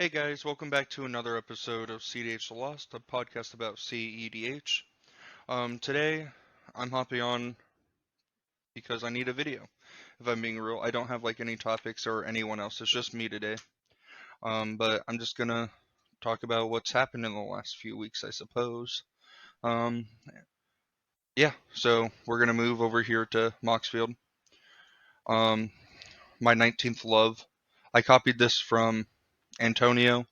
Hey guys, welcome back to another episode of CDH The Lost, a podcast about CEDH. Today I'm hopping on because I need a video. If I'm being real, I don't have like any topics or anyone else. It's just me today. But I'm just gonna talk about what's happened in the last few weeks, I suppose. Um, yeah, so we're gonna move over here to Moxfield. Um, my 19th love. I copied this from Antonio.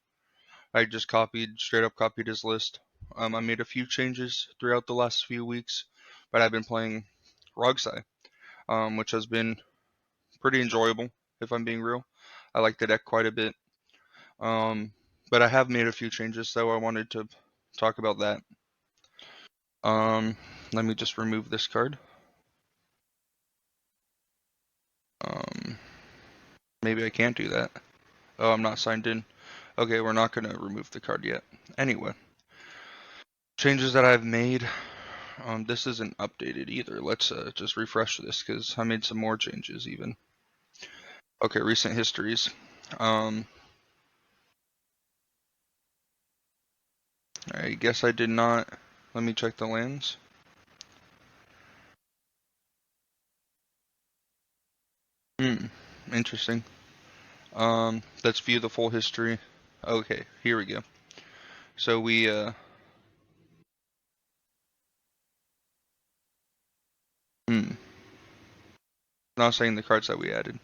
I just straight up copied his list. I made a few changes throughout the last few weeks, but I've been playing Rogsi, which has been pretty enjoyable, if I'm being real. I like the deck quite a bit. Um, but I have made a few changes, so I wanted to talk about that. Um, Let me just remove this card. Um, Maybe I can't do that. Oh, I'm not signed in. Okay, we're not going to remove the card yet. Anyway, changes that I've made. This isn't updated either. Let's just refresh this because I made some more changes even. Okay, recent histories. I guess I did not. Let me check the lands. Interesting. Let's view the full history. Okay, here we go. So we hmm, not saying the cards that we added.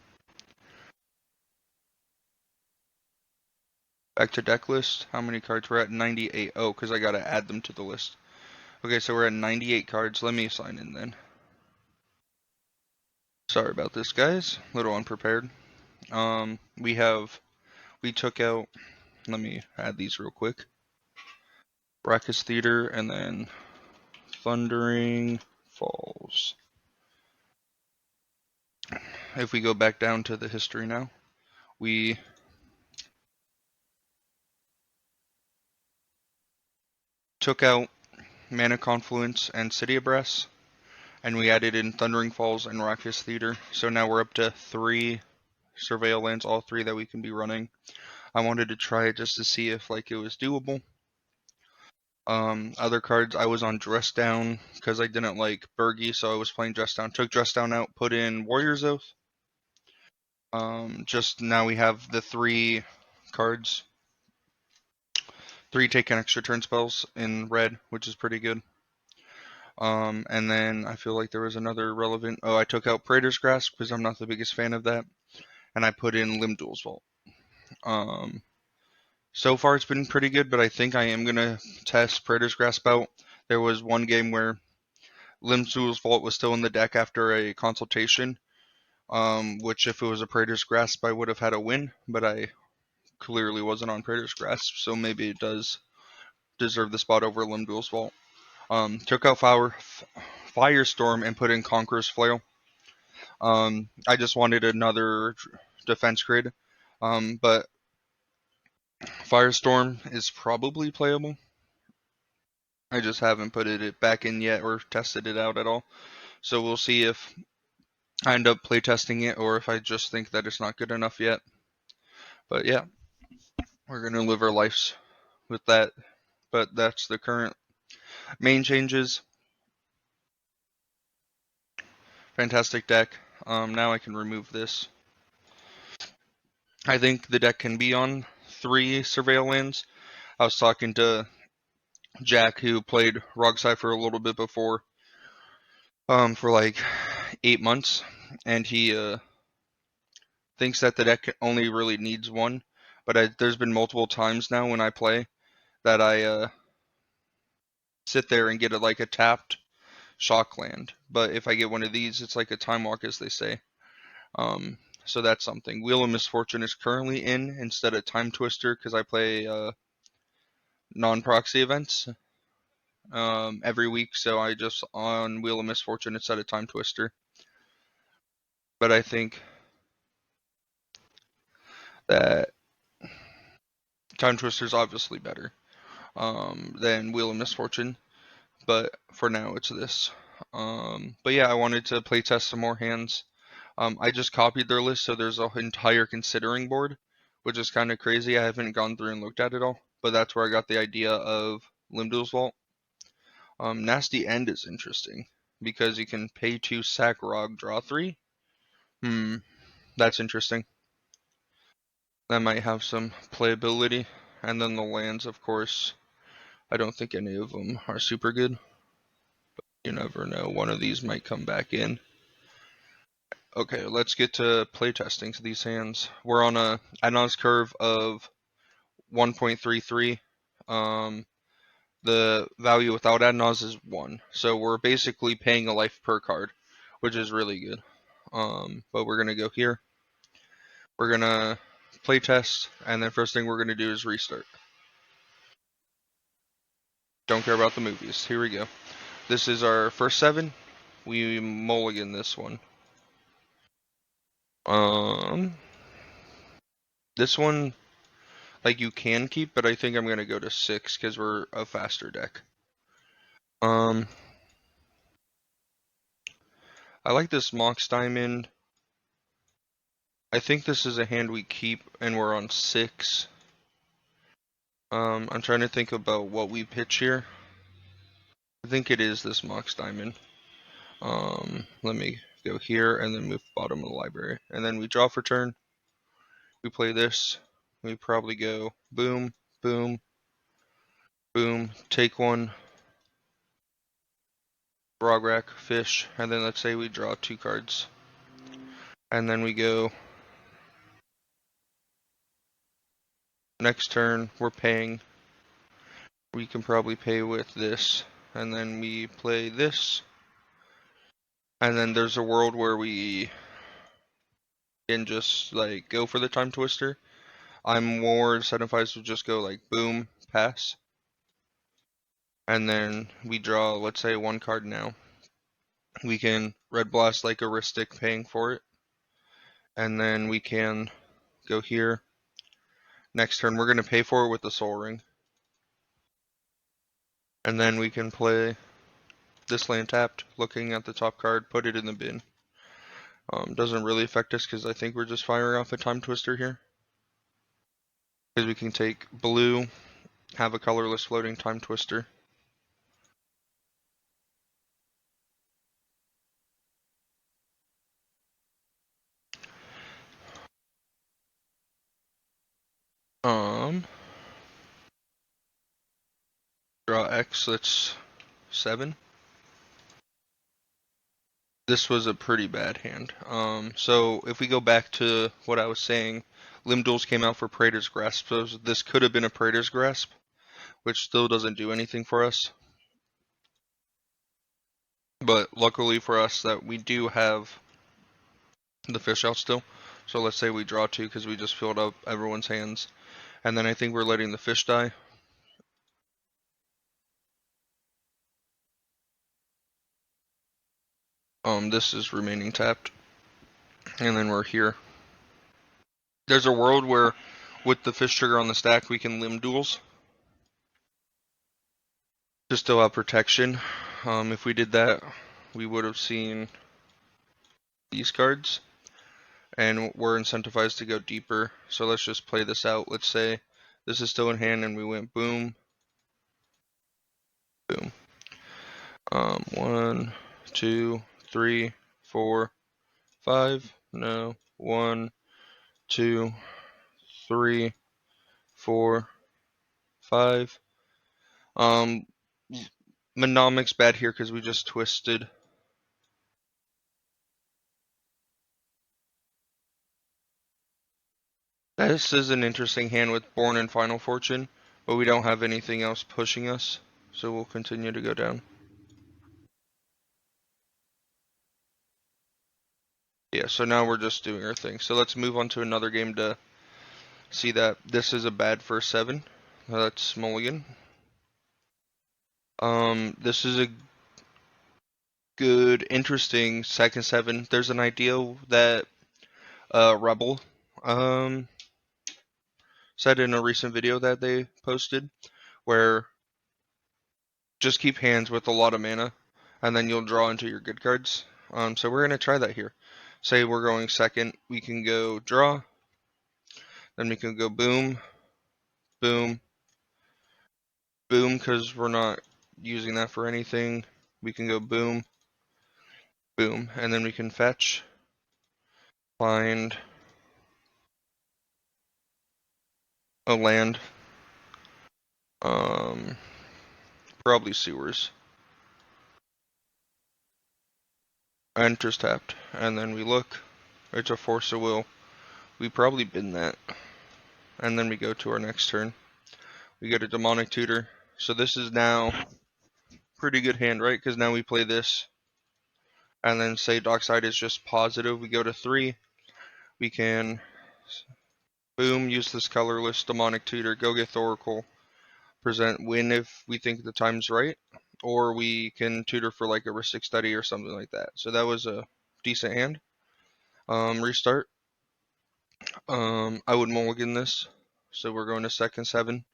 Back to deck list. How many cards? We're at 98. Oh, because I gotta add them to the list. Okay, so we're at 98 cards. Let me sign in then. Sorry about this, guys. A little unprepared. We took out. Let me add these real quick. Raucous Theater and then Thundering Falls. If we go back down to the history now, we took out Mana Confluence and City of Brass, and we added in Thundering Falls and Raucous Theater. So now we're up to 3 Surveil lands, all 3 that we can be running. I wanted to try it just to see if like it was doable. Other cards, I was on Dress Down because I didn't like Burgie, so I was playing Dress Down. Took Dress Down out, put in Warrior's Oath. Just now we have the 3 cards. 3 take an extra turn spells in red, which is pretty good. And then I feel like there was another relevant. Oh, I took out Praetor's Grasp because I'm not the biggest fan of that, and I put in Limdual's Vault. Um, so far it's been pretty good, but I think I am gonna test Praetor's Grasp out. There was one game where Limdual's Vault was still in the deck after a consultation, which if it was a Praetor's Grasp I would have had a win, but I clearly wasn't on Praetor's Grasp, so maybe it does deserve the spot over Limdual's Vault. Took out Firestorm and put in Conqueror's Flail. I just wanted another defense grid, but Firestorm is probably playable. I just haven't put it back in yet or tested it out at all. So we'll see if I end up playtesting it or if I just think that it's not good enough yet. But yeah, we're going to live our lives with that. But that's the current main changes. Fantastic deck. Now I can remove this. I think the deck can be on 3 Surveil lands. I was talking to Jack, who played Rogsi for a little bit before, for like 8 months, and he thinks that the deck only really needs 1. But there's been multiple times now when I play that I sit there and get like a tapped shock land. But if I get one of these, it's like a time walk, as they say. So that's something. Wheel of Misfortune is currently in instead of Time Twister because I play non-proxy events every week, so I just on Wheel of Misfortune instead of Time Twister. But I think that Time Twister is obviously better than Wheel of Misfortune, but for now it's this. But yeah, I wanted to play test some more hands. I just copied their list, so there's an entire considering board, which is kind of crazy. I haven't gone through and looked at it all, but that's where I got the idea of Limdual's Vault. Nasty End is interesting because you can pay 2, sack Rog, draw 3. That's interesting. That might have some playability. And then the lands, of course, I don't think any of them are super good. But you never know. One of these might come back in. Okay, let's get to playtesting these hands. We're on a Adnaz curve of 1.33. The value without Adnaz is 1. So we're basically paying a life per card, which is really good. But we're going to go here. We're going to playtest, and then first thing we're going to do is restart. Don't care about the movies. Here we go. This is our first 7. We mulligan this one. This one, like, you can keep, but I think I'm going to go to 6 because we're a faster deck. I like this Mox Diamond. I think this is a hand we keep, and we're on 6. I'm trying to think about what we pitch here. I think it is this Mox Diamond. Let me go here and then move bottom of the library. And then we draw for turn. We play this. We probably go boom, boom, boom, take 1, Rograk, fish, and then let's say we draw 2 cards. And then we go next turn, we're paying. We can probably pay with this. And then we play this. And then there's a world where we can just like go for the time twister. I'm more incentivized to just go like boom, pass. And then we draw, let's say, 1 card now. We can red blast like Aristic, paying for it. And then we can go here. Next turn, we're going to pay for it with the Soul Ring. And then we can play this land tapped, looking at the top card, put it in the bin. Doesn't really affect us because I think we're just firing off a time twister here. Because we can take blue, have a colorless floating time twister. Draw X, that's 7. This was a pretty bad hand. So if we go back to what I was saying, Limduals came out for Praetor's Grasp, so this could have been a Praetor's Grasp, which still doesn't do anything for us. But luckily for us that we do have the fish out still. So let's say we draw 2 because we just filled up everyone's hands. And then I think we're letting the fish die. This is remaining tapped. And then we're here. There's a world where with the fish trigger on the stack we can Limduals to still have protection. If we did that, we would have seen these cards. And we're incentivized to go deeper. So let's just play this out. Let's say this is still in hand and we went boom, boom. 1, 2, 3, 4, 5. No. 1, 2, 3, 4, 5. Monomic's bad here because we just twisted. This is an interesting hand with Born and Final Fortune, but we don't have anything else pushing us, so we'll continue to go down. Yeah, so now we're just doing our thing. So let's move on to another game to see that this is a bad first 7. That's mulligan. This is a good, interesting second 7. There's an idea that Rebel said in a recent video that they posted, where just keep hands with a lot of mana, and then you'll draw into your good cards. So we're going to try that here. Say we're going second, we can go draw. Then we can go boom, boom, boom, because we're not using that for anything. We can go boom, boom, and then we can fetch, find a land, probably sewers. Enters tapped, and then we look. It's a force of will. We probably bin that, and then we go to our next turn. We get a demonic tutor. So this is now pretty good hand, right? Because now we play this, and then say Dockside is just positive. We go to 3. We can boom, use this colorless demonic tutor, go get Thoracle, present win if we think the time's right, or we can tutor for like a Ristic Study or something like that. So that was a decent hand. Restart. I would mulligan this. So we're going to second 7.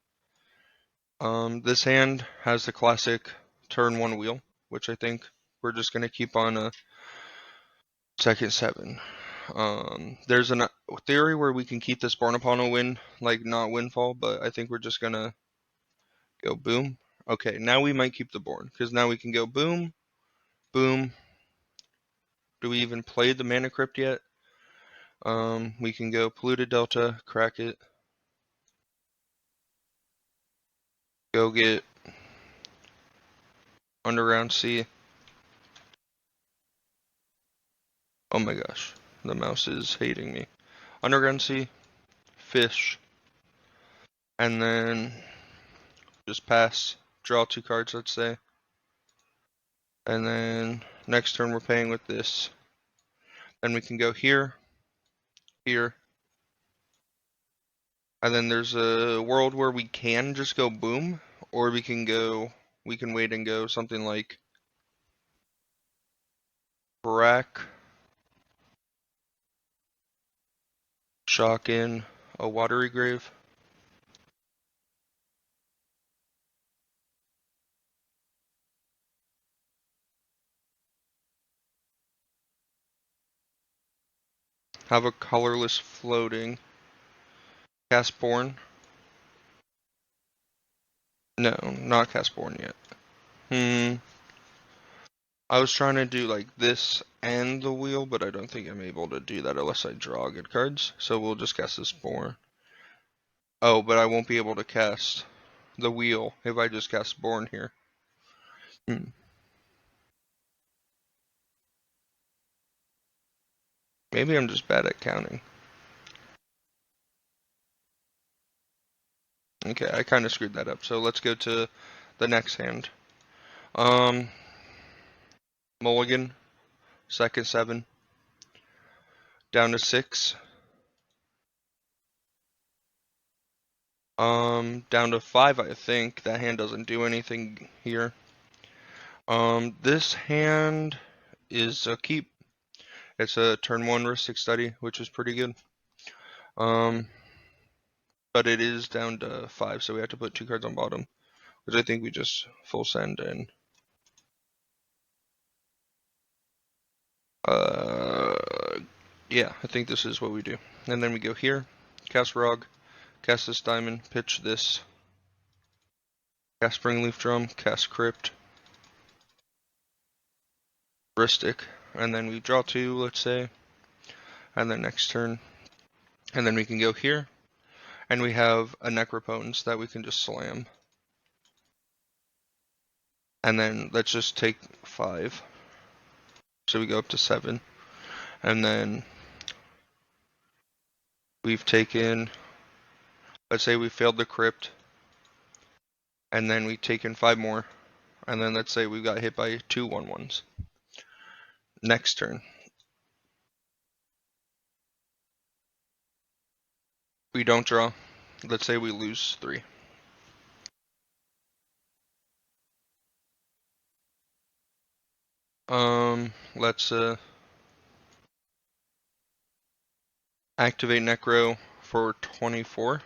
This hand has the classic turn 1 wheel, which I think we're just going to keep on a second 7. There's a theory where we can keep this Born Upon a win, like not Windfall, but I think we're just going to go boom. Okay, now we might keep the Born, because now we can go boom, boom. Do we even play the Mana Crypt yet? We can go Polluted Delta, crack it. Go get Underground Sea. Oh my gosh, the mouse is hating me. Underground Sea, fish, and then just pass, draw 2 cards, let's say. And then next turn we're paying with this. Then we can go here, here. And then there's a world where we can just go boom, or we can wait and go something like Brack, Shock in, a Watery Grave. Have a colorless floating. Cast Born. No, not Cast Born yet. I was trying to do like this and the wheel, but I don't think I'm able to do that unless I draw good cards. So we'll just cast this Born. Oh, but I won't be able to cast the wheel if I just cast Born here. Maybe I'm just bad at counting. Okay, I kind of screwed that up. So let's go to the next hand. Mulligan, second 7, down to 6. Down to 5, I think. That hand doesn't do anything here. This hand is a keep. It's a turn 1 Ristic Study, which is pretty good. But it is down to 5, so we have to put 2 cards on bottom, which I think we just full send in. Yeah, I think this is what we do. And then we go here, cast Rog, cast this diamond, pitch this, cast Springleaf Drum, cast Crypt, Ristic, and then we draw 2, let's say, and then next turn, and then we can go here, and we have a Necropotence that we can just slam. And then let's just take 5. So we go up to 7. And then we've taken, let's say we failed the Crypt, and then we've taken 5 more, and then let's say we got hit by 2 1/1s. Next turn, we don't draw. Let's say we lose 3. Let's activate Necro for 24.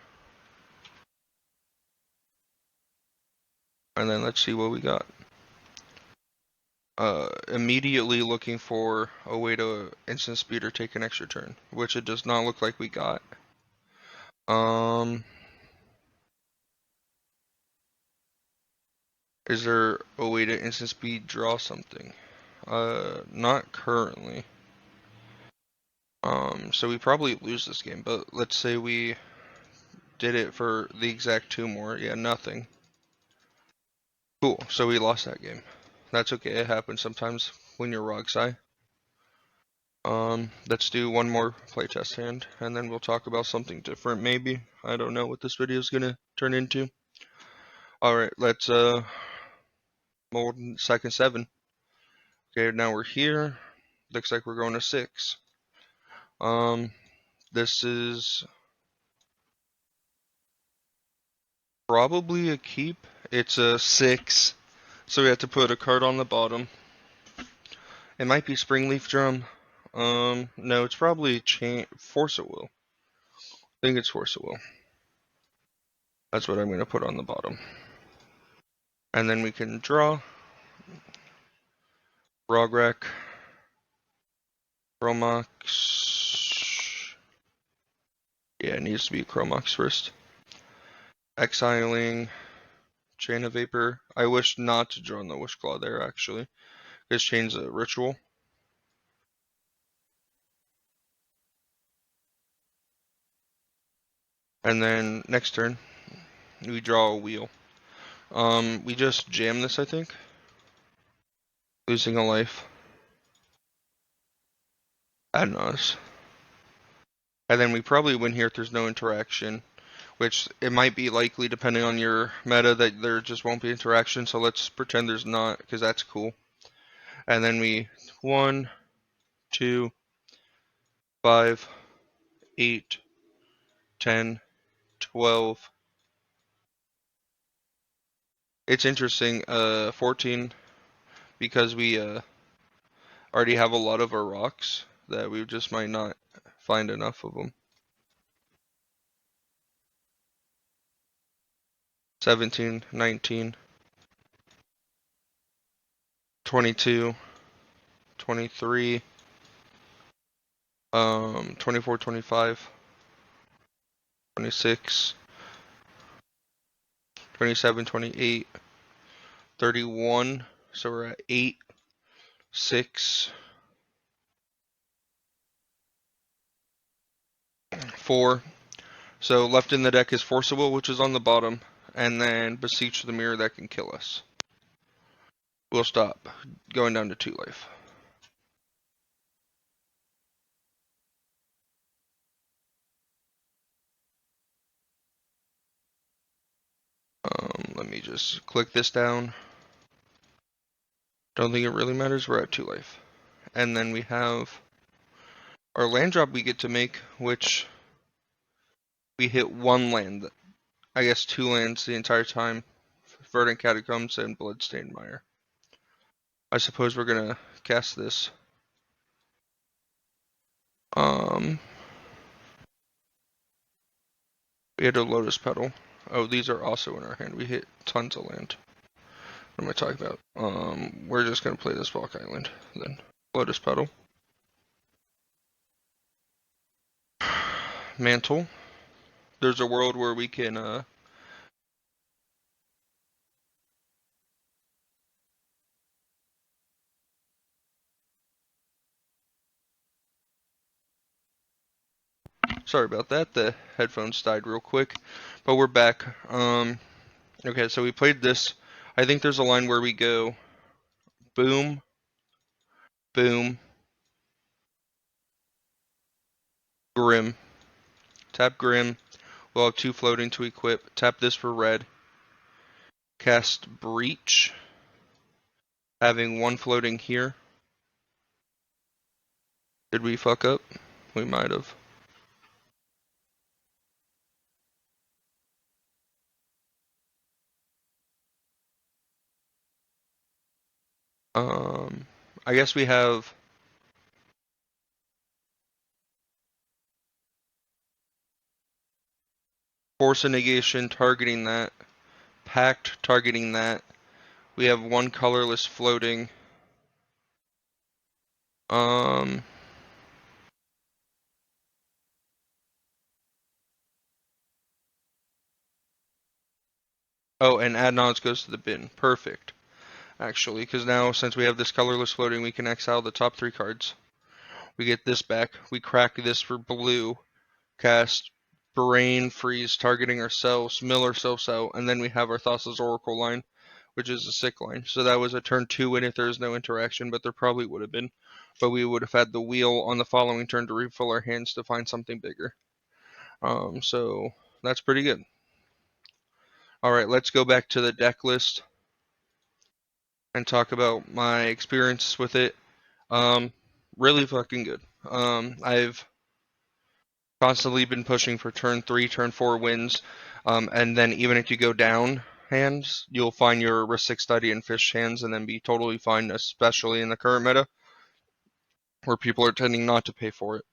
And then let's see what we got. Immediately looking for a way to instant speed or take an extra turn, which it does not look like we got. Is there a way to instant speed draw something? Not currently. So we probably lose this game, but let's say we did it for the exact 2 more. Yeah, nothing. Cool, so we lost that game. That's okay, it happens sometimes when you're Rogsi. Let's do one more playtest hand, and then we'll talk about something different, maybe. I don't know what this video is gonna turn into. Alright, let's, mold second 7. Okay, now we're here. Looks like we're going to 6. This is probably a keep. It's a 6, so we have to put a card on the bottom. It might be Springleaf Drum. No, it's probably Force at Will. I think it's Force at Will. That's what I'm going to put on the bottom. And then we can draw. Rogrek. Chromox. Yeah, it needs to be Chromox first. Exiling. Chain of Vapor. I wish not to draw on the Wish Claw there, actually. Because Chain's a ritual. And then next turn, we draw a wheel. We just jam this, I think. Losing a life. Ad nos. And then we probably win here if there's no interaction, which it might be likely depending on your meta that there just won't be interaction, so let's pretend there's not, because that's cool. And then we 1, 2, 5, 8, 10, 12. It's interesting, 14, because we already have a lot of our rocks that we just might not find enough of them. 17, 19, 22, 23, 24, 25, 26, 27, 28, 31. So we're at 8, 6, 4. So left in the deck is Forcible, which is on the bottom, and then Beseech the Mirror that can kill us. We'll stop going down to 2 life. Let me just click this down. Don't think it really matters. We're at 2 life. And then we have our land drop we get to make, which we hit 1 land. I guess 2 lands the entire time. Verdant Catacombs and Bloodstained Mire. I suppose we're gonna cast this. We had a Lotus Petal. Oh, these are also in our hand. We hit tons of land. What am I talking about? We're just gonna play this Valk Island then. Lotus Petal. Mantle. There's a world where we can, sorry about that, the headphones died real quick, but we're back. Okay, so we played this. I think there's a line where we go boom, boom, Grim. Tap Grim. We'll have 2 floating to equip. Tap this for red. Cast Breach. Having 1 floating here. Did we fuck up? We might have. I guess we have Force of Negation targeting that. Pact targeting that. We have 1 colorless floating. Oh, and ad nods goes to the bin. Perfect. Actually, because now since we have this colorless floating, we can exile the top 3 cards. We get this back. We crack this for blue. Cast Brain Freeze, targeting ourselves, mill ourselves out, and then we have our Thassa's Oracle line, which is a sick line. So that was a turn 2 win if there was no interaction, but there probably would have been. But we would have had the wheel on the following turn to refill our hands to find something bigger. So that's pretty good. Alright, let's go back to the deck list and talk about my experience with it. Really fucking good. I've constantly been pushing for turn 3, turn 4 wins, and then even if you go down hands, you'll find your risk 6 study and fish hands and then be totally fine, especially in the current meta where people are tending not to pay for it.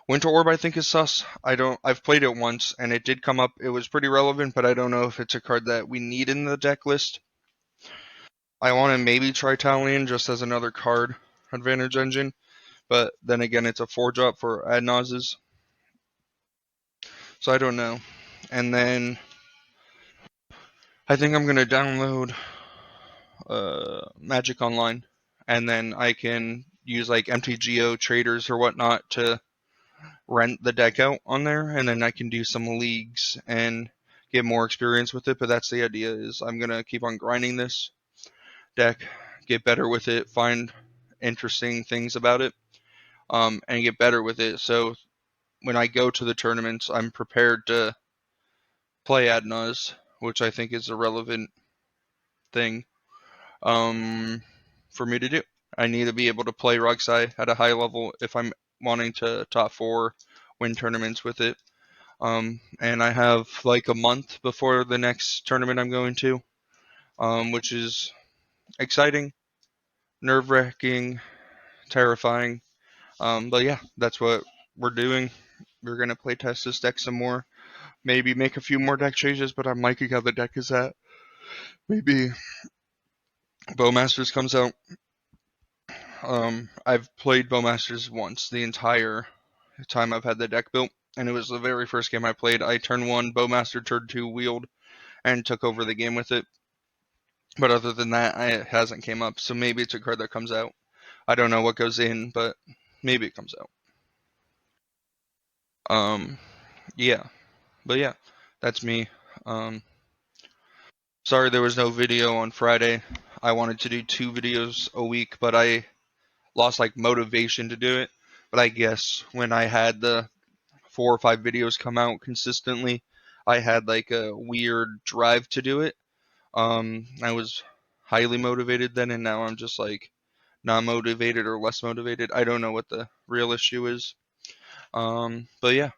Winter Orb I think is sus. I've played it once and it did come up. It was pretty relevant, but I don't know if it's a card that we need in the deck list. I want to maybe try Talion just as another card advantage engine, but then again it's a 4-drop for ad nauseas. So I don't know. And then I think I'm gonna download Magic Online, and then I can use like MTGO traders or whatnot to rent the deck out on there, and then I can do some leagues and get more experience with it. But that's the idea: is I'm gonna keep on grinding this deck, get better with it, find interesting things about it, and get better with it. So when I go to the tournaments, I'm prepared to play Adnaz, which I think is a relevant thing for me to do. I need to be able to play Rogsi at a high level if I'm wanting to top 4 win tournaments with it. And I have like a month before the next tournament I'm going to, which is exciting, nerve-wracking, terrifying. But yeah, that's what we're doing. We're gonna play test this deck some more. Maybe make a few more deck changes, but I'm liking how the deck is at. Maybe Bowmasters comes out. I've played Bowmasters once the entire time I've had the deck built, and it was the very first game I played. I turn 1, Bowmaster turn 2, wheeled, and took over the game with it. But other than that, it hasn't came up, so maybe it's a card that comes out. I don't know what goes in, but maybe it comes out. Yeah. But yeah, that's me. Um, Sorry there was no video on Friday. I wanted to do 2 videos a week, but I lost like motivation to do it. But I guess when I had the 4 or 5 videos come out consistently, I had like a weird drive to do it. I was highly motivated then, and now I'm just like not motivated or less motivated. I don't know what the real issue is. But yeah,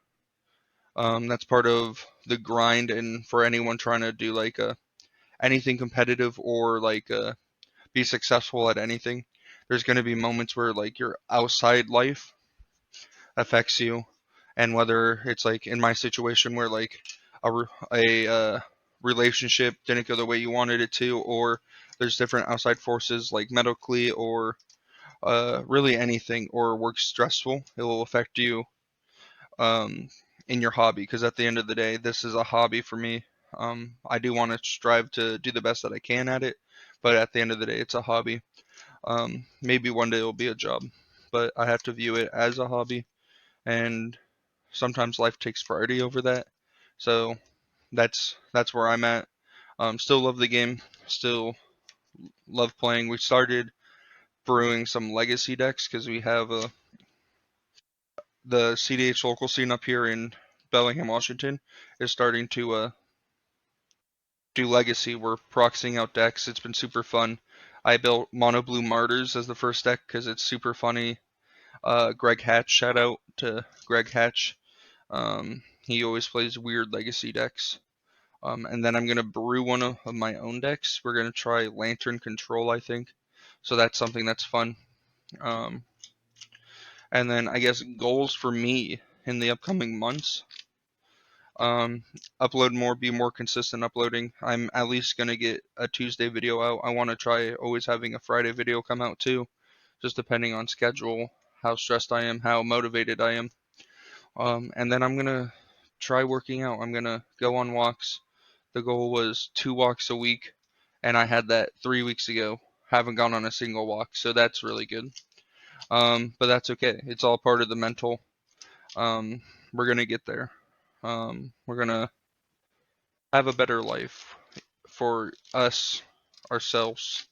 that's part of the grind, and for anyone trying to do like anything competitive or like be successful at anything, there's going to be moments where like your outside life affects you, and whether it's like in my situation where like a relationship didn't go the way you wanted it to, or there's different outside forces like medically or really anything, or work's stressful, it will affect you um, in your hobby. Because at the end of the day, this is a hobby for me. I do want to strive to do the best that I can at it, but at the end of the day, it's a hobby. Maybe one day it'll be a job, but I have to view it as a hobby, and sometimes life takes priority over that. So that's where I'm at. Still love the game. Still love playing. We started brewing some legacy decks because we have the CDH local scene up here in Bellingham, Washington, is starting to do legacy. We're proxying out decks. It's been super fun. I built Mono Blue Martyrs as the first deck because it's super funny. Greg Hatch, shout out to Greg Hatch. He always plays weird legacy decks. And then I'm gonna brew one of my own decks. We're gonna try Lantern Control, I think. So that's something that's fun. Um, and then I guess goals for me in the upcoming months. Um, Upload more, be more consistent uploading. I'm at least gonna get a Tuesday video out. I want to try always having a Friday video come out too, just depending on schedule, how stressed I am, how motivated I am. And then I'm gonna try working out. I'm gonna go on walks, The goal was 2 walks a week, and I had that 3 weeks ago. Haven't gone on a single walk, so that's really good. But that's okay. It's all part of the mental. Um, we're gonna get there. We're gonna have a better life for us, ourselves,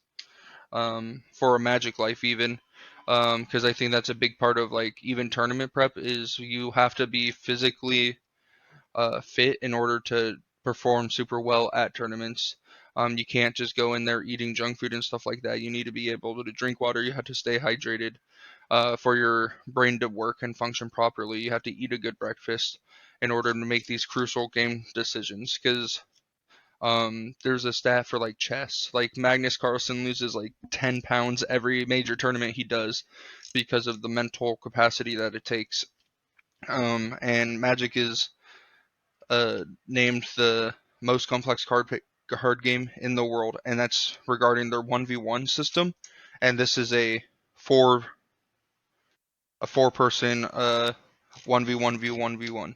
for a magic life even. Because I think that's a big part of like even tournament prep is you have to be physically fit in order to perform super well at tournaments. You can't just go in there eating junk food and stuff like that. You need to be able to drink water. You have to stay hydrated for your brain to work and function properly. You have to eat a good breakfast in order to make these crucial game decisions. Because there's a stat for like chess. Like Magnus Carlsen loses like 10 pounds every major tournament he does because of the mental capacity that it takes. And Magic is named the most complex card game in the world, and that's regarding their 1v1 system. And this is a four person 1v1v1v1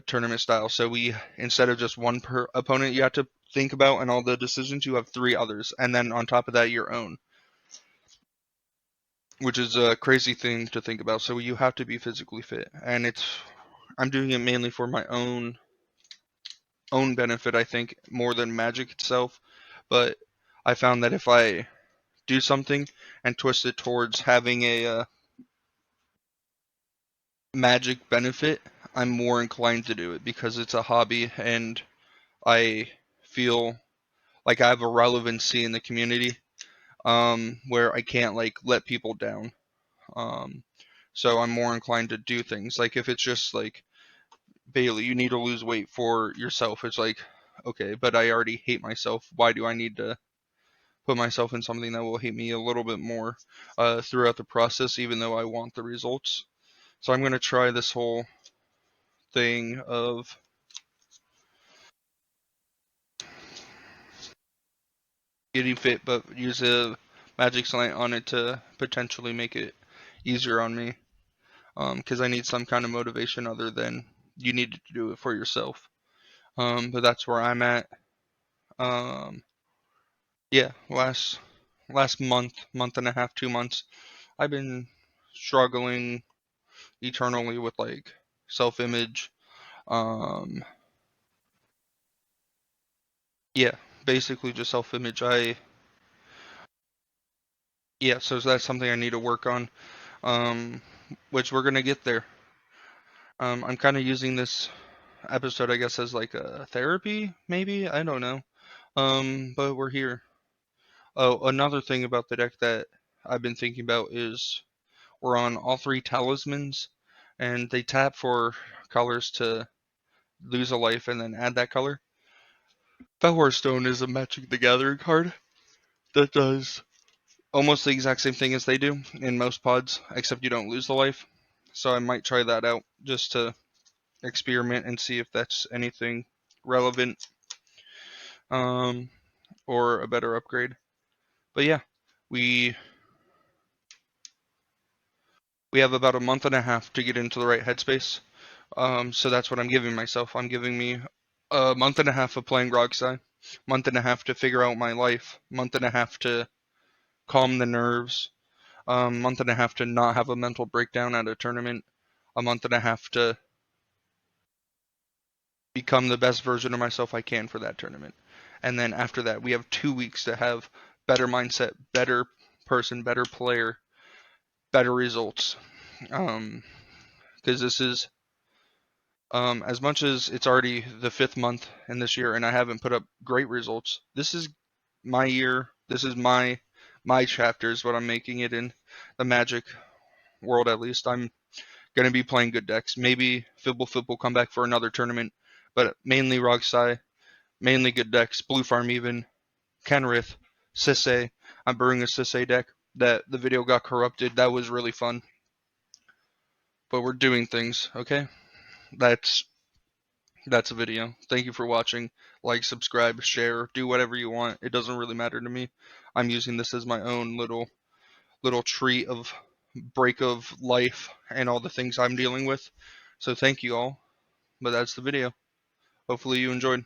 tournament style. So we instead of just one per opponent you have to think about and all the decisions, you have three others, and then on top of that your own, which is a crazy thing to think about. So you have to be physically fit, and I'm doing it mainly for my own benefit, I think, more than Magic itself. But I found that if I do something and twist it towards having a Magic benefit, I'm more inclined to do it because it's a hobby and I feel like I have a relevancy in the community, where I can't like let people down. Um, so I'm more inclined to do things like if it's just like Bailey, you need to lose weight for yourself. It's like, okay, but I already hate myself. Why do I need to put myself in something that will hate me a little bit more throughout the process, even though I want the results? So I'm gonna try this whole thing of getting fit, but use a magic slant on it to potentially make it easier on me. Because I need some kind of motivation other than you need to do it for yourself. But that's where I'm at. Um, yeah, last month and a half, 2 months, I've been struggling eternally with like self-image. Um, yeah, basically just self-image. Yeah, so that's something I need to work on. Um, which we're gonna get there. I'm kind of using this episode, I guess, as like a therapy, maybe. I don't know. But we're here. Oh, another thing about the deck that I've been thinking about is we're on all three talismans, and they tap for colors to lose a life and then add that color. Fellwar Stone is a Magic the Gathering card that does almost the exact same thing as they do in most pods, except you don't lose the life. So I might try that out just to experiment and see if that's anything relevant, um, or a better upgrade. But yeah, we we have about a month and a half to get into the right headspace. So that's what I'm giving myself. I'm giving me a month and a half of playing Rogsi, month and a half to figure out my life, month and a half to calm the nerves, month and a half to not have a mental breakdown at a tournament, a month and a half to become the best version of myself I can for that tournament. And then after that, we have 2 weeks to have better mindset, better person, better player, better results. Because this is, as much as it's already the 5th month in this year and I haven't put up great results, this is my year. This is my chapter is what I'm making it in the Magic world. At least I'm gonna be playing good decks. Maybe Fibble will come back for another tournament, but mainly Rogsai, mainly good decks. Blue Farm even, Kenrith, Sisay. I'm brewing a Sisay deck that the video got corrupted. That was really fun. But we're doing things, okay? That's that's a video. Thank you for watching. Like, subscribe, share, do whatever you want. It doesn't really matter to me. I'm using this as my own little treat of break of life and all the things I'm dealing with. So thank you all. But that's the video. Hopefully you enjoyed.